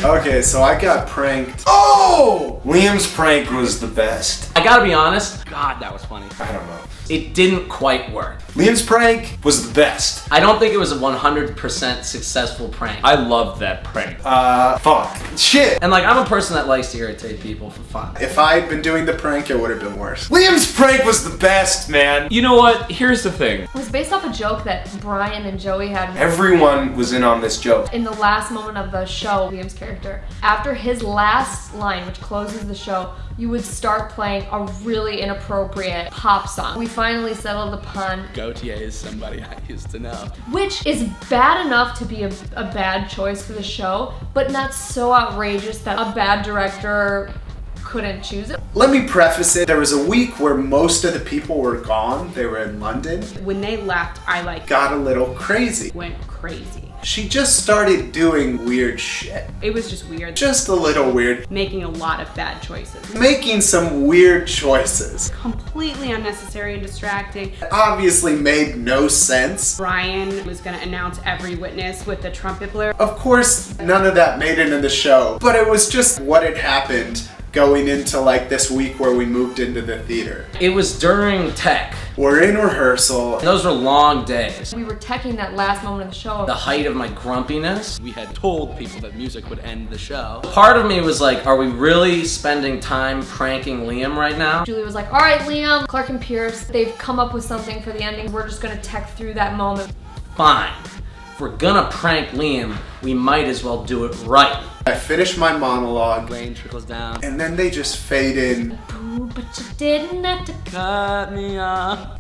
Okay, so I got pranked. Oh! Liam's prank was the best. I gotta be honest, God, that was funny. I don't know. It didn't quite work. Liam's prank was the best. I don't think it was a 100% successful prank. I loved that prank. Fuck. Shit. And like, I'm a person that likes to irritate people for fun. If I had been doing the prank, it would have been worse. Liam's prank was the best, man. You know what? Here's the thing. It was based off a joke that Brian and Joey had. Everyone was in on this joke. In the last moment of the show, Liam's character, after his last line, which closes the show, you would start playing a really inappropriate pop song. We finally settled upon Gotye is somebody I used to know. Which is bad enough to be a bad choice for the show, but not so outrageous that a bad director couldn't choose it. Let me preface it. There was a week where most of the people were gone. They were in London. When they left, I got a little crazy. went crazy. She just started doing weird shit. It was just weird. Just a little weird. Making a lot of bad choices. Making some weird choices. Completely unnecessary and distracting. Obviously made no sense. Brian was gonna announce every witness with the trumpet blare. Of course, none of that made it in the show, but it was just what had happened going into like this week where we moved into the theater. It was during tech. We're in rehearsal. Those were long days. We were teching that last moment of the show. The height of my grumpiness. We had told people that music would end the show. Part of me was like, are we really spending time pranking Liam right now? Julie was like, all right, Liam, Clark and Pierce, they've come up with something for the ending. We're just gonna tech through that moment. Fine. If we're gonna prank Liam, we might as well do it right. I finished my monologue, Rain trickles down. and then they just fade in. Ooh, but you didn't have to Cut me off.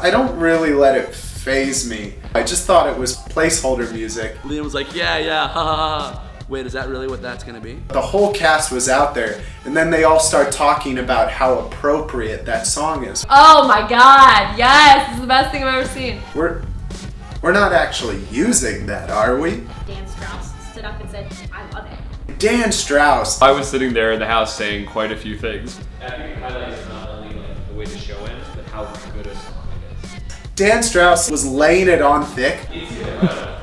I don't really let it faze me. I just thought it was placeholder music. Liam was like, yeah, ha ha ha. Wait, is that really what that's gonna be? The whole cast was out there, and then they all start talking about how appropriate that song is. Oh my God, yes, this is the best thing I've ever seen. We're not actually using that, are we? Dan Strauss stood up and said, I love it. Dan Strauss. I was sitting there in the house saying quite a few things. I think it highlights not only like the way the show ends, but how good a song it is. Dan Strauss was laying it on thick. It's incredible.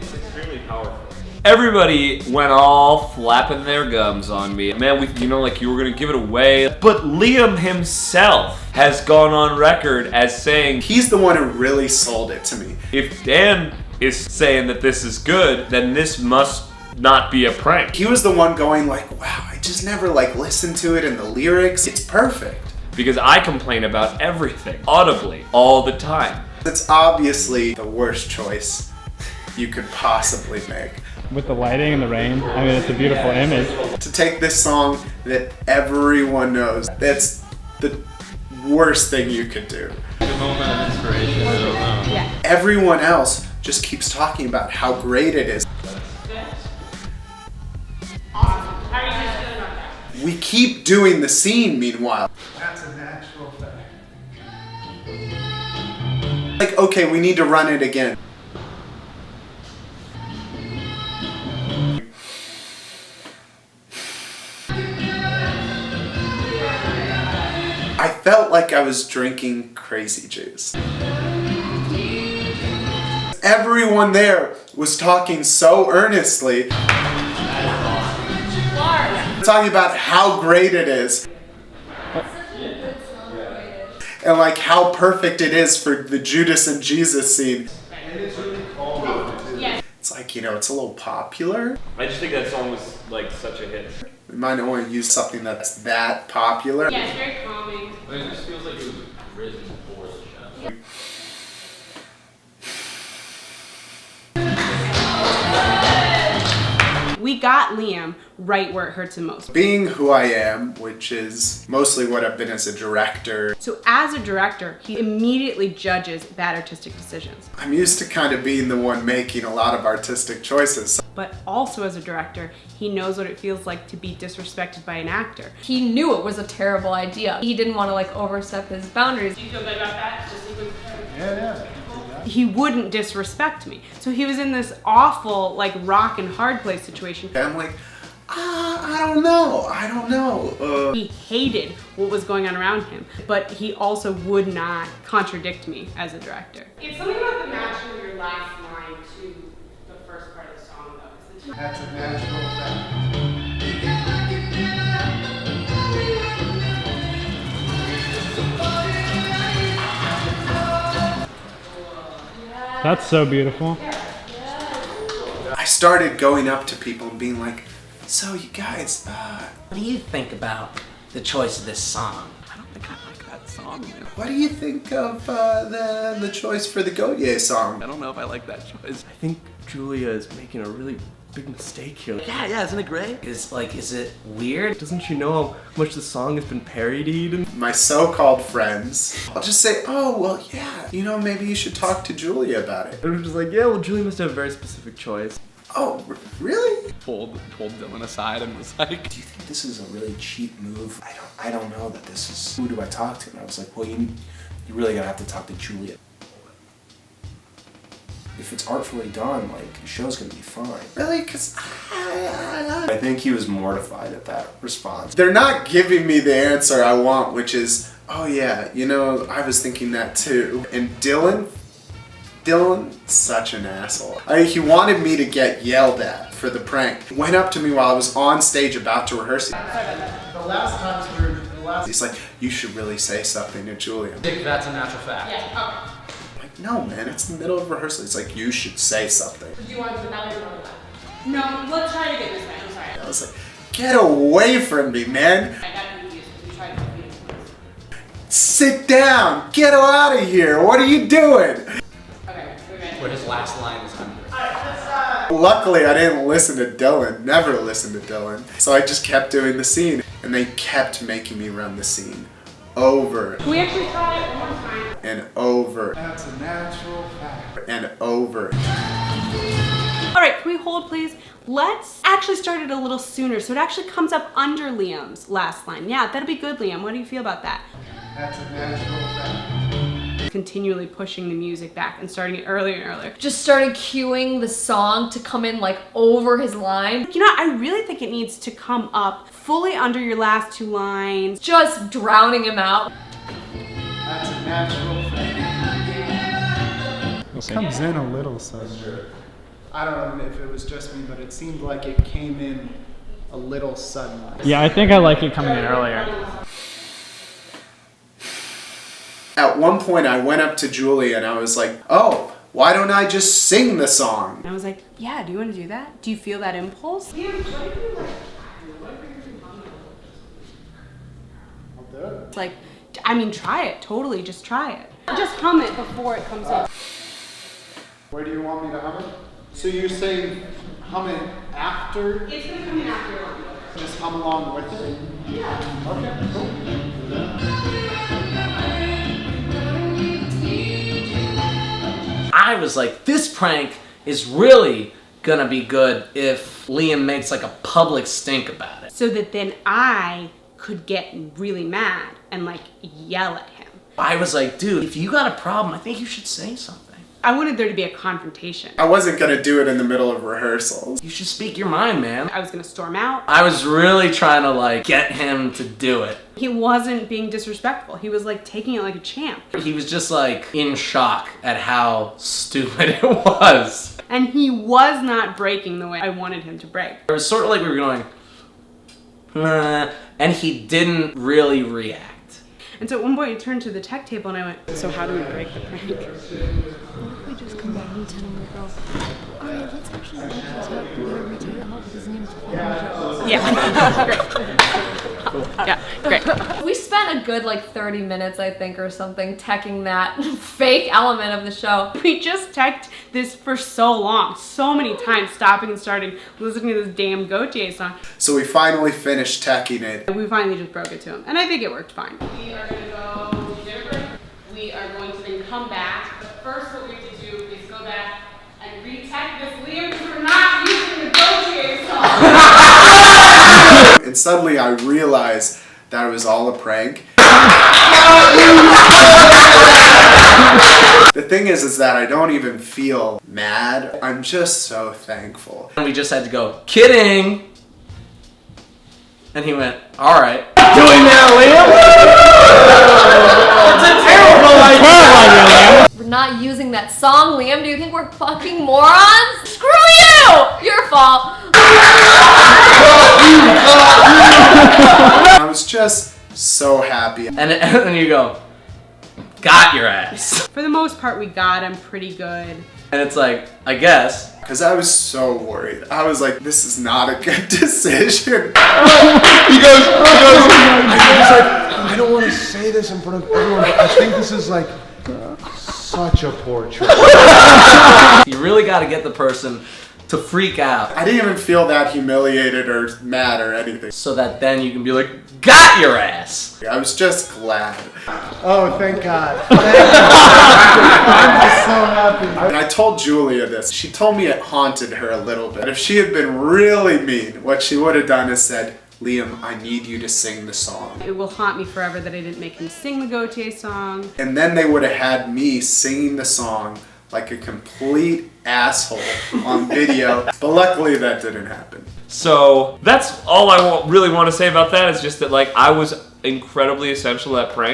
It's extremely powerful. Everybody went all flapping their gums on me. Man, like you were gonna give it away. But Liam himself has gone on record as saying, He's the one who really sold it to me. if Dan is saying that this is good, then this must not be a prank. He was the one going like, wow, I just never like listened to it and the lyrics. It's perfect. Because I complain about everything, audibly, all the time. It's obviously the worst choice you could possibly make. With the lighting and the rain, I mean, it's a beautiful image. To take this song that everyone knows, that's the worst thing you could do. The moment of inspiration, I don't know. Yeah. Everyone else just keeps talking about how great it is. How are you guys feeling about that? We keep doing the scene meanwhile. That's a natural thing. Like, okay, we need to run it again. I felt like I was drinking crazy juice. Everyone there was talking so earnestly. Talking about how great it is. And like how perfect it is for the Judas and Jesus scene. It's like, it's a little popular. I just think that song was like such a hit. We might not want to use something that's that popular. Yeah, it's very calming. It just feels like it was written for the show. We got Liam right where it hurts him most. Being who I am, which is mostly what I've been as a director, So as a director, he immediately judges bad artistic decisions. I'm used to kind of being the one making a lot of artistic choices. But also as a director, he knows what it feels like to be disrespected by an actor. He knew it was a terrible idea. He didn't want to like overstep his boundaries. Do you feel good about that? Yeah. He wouldn't disrespect me. So he was in this awful, like, rock and hard place situation. I'm like, I don't know. He hated what was going on around him, but he also would not contradict me as a director. It's something about the matching of your last line to the first part of the song, though. That's a natural fact. That's so beautiful. I started going up to people and being like, so you guys, What do you think about the choice of this song? I don't think I like that song, man. what do you think of the choice for the Gotye song? I don't know if I like that choice. I think Julia is making a really big mistake here. Yeah, isn't it great? Is it weird? Doesn't she know how much the song has been parodied? My so-called friends, I'll just say, oh, well, yeah, you know, maybe you should talk to Julia about it. And we're just like, yeah, well, Julia must have a very specific choice. Oh, really? Pulled Dylan aside and was like, Do you think this is a really cheap move? I don't know that this is. Who do I talk to? And I was like, well, you really gotta have to talk to Julia. If it's artfully done, like, the show's gonna be fine. Really? Because I think he was mortified at that response. they're not giving me the answer I want, which is, oh yeah, you know, I was thinking that too. And Dylan, such an asshole. He wanted me to get yelled at for the prank. Went up to me while I was on stage about to rehearse. The last time He's like, you should really say something to Julia. I think that's a natural fact. Yeah, I'm like, no man, it's the middle of rehearsal. He's like, you should say something. Do you want to put that way or that? No, let's try to get this right. I'm sorry. I was like, get away from me, man. I got confused because we tried to confuse us. Sit down, get out of here. What are you doing? Okay, we're good. Where his last line is under. Luckily, I didn't listen to Dylan, never listened to Dylan. So I just kept doing the scene, and they kept making me run the scene over Can we actually try it one more time? and over That's a natural fact. and over. All right, can we hold, please? Let's actually start it a little sooner so it actually comes up under Liam's last line. Yeah, that'll be good, Liam. What do you feel about that? That's a natural fact. Continually pushing the music back and starting it earlier and earlier. Just started cueing the song to come in like over his line. You know, I really think it needs to come up fully under your last two lines. Just drowning him out. That's a natural fact. It comes in a little suddenly. I don't know if it was just me, but it seemed like it came in a little suddenly. Yeah, I think I like it coming in earlier. At one point, I went up to Julie and I was like, oh, why don't I just sing the song? And I was like, yeah, do you want to do that? Do you feel that impulse? I'll do it. Like, I mean, try it. Totally, just try it. Just hum it before it comes in. Where do you want me to hum it? So you're saying hum it after? It's gonna come in after. Just hum along with it? Yeah. Okay, cool. I was like, this prank is really gonna be good if Liam makes like a public stink about it. So that then I could get really mad and like yell at him. I was like, dude, if you got a problem, I think you should say something. I wanted there to be a confrontation. I wasn't gonna do it in the middle of rehearsals. You should speak your mind, man. I was gonna storm out. I was really trying to like get him to do it. He wasn't being disrespectful. He was like taking it like a champ. He was just like in shock at how stupid it was. And he was not breaking the way I wanted him to break. It was sort of like we were going, and he didn't really react. And so at one point he turned to the tech table and I went, so how do we break the prank? We just come back and tell him we go, alright, let's actually make this work. We're going to help his name. Yeah. Great. Yeah, great. We spent a good like 30 minutes, I think, or something, teching that fake element of the show. We just teched this for so long, so many times, stopping and starting, listening to this damn Gotye song. So we finally finished teching it. And we finally just broke it to him, and I think it worked fine. We are going to go to dinner. We are going to then come back. But first what we have to do is go back and re-tech this Liam because we're not using the Gotye song. And suddenly I realized that it was all a prank. The thing is that I don't even feel mad. I'm just so thankful. And we just had to go, kidding! And he went, alright. Doing that, Liam? It's a terrible idea! We're not using that song, Liam. Do you think we're fucking morons? Screw you! Your fault. I was just so happy. And then you go, got your ass. For the most part, we got him pretty good. And it's like, I guess. Because I was so worried. I was like, this is not a good decision. He goes, I don't want to say this in front of everyone, but I think this is like such a poor choice. You really got to get the person to freak out. I didn't even feel that humiliated or mad or anything. So that then you can be like, got your ass. I was just glad. Oh, thank God. Thank God. I'm just so happy. And I told Julia this. She told me it haunted her a little bit. If she had been really mean, what she would have done is said, Liam, I need you to sing the song. It will haunt me forever that I didn't make him sing the Gotye song. And then they would have had me singing the song like a complete asshole on video. But luckily that didn't happen. So that's all I really want to say about that. Is just that like I was incredibly essential at prank.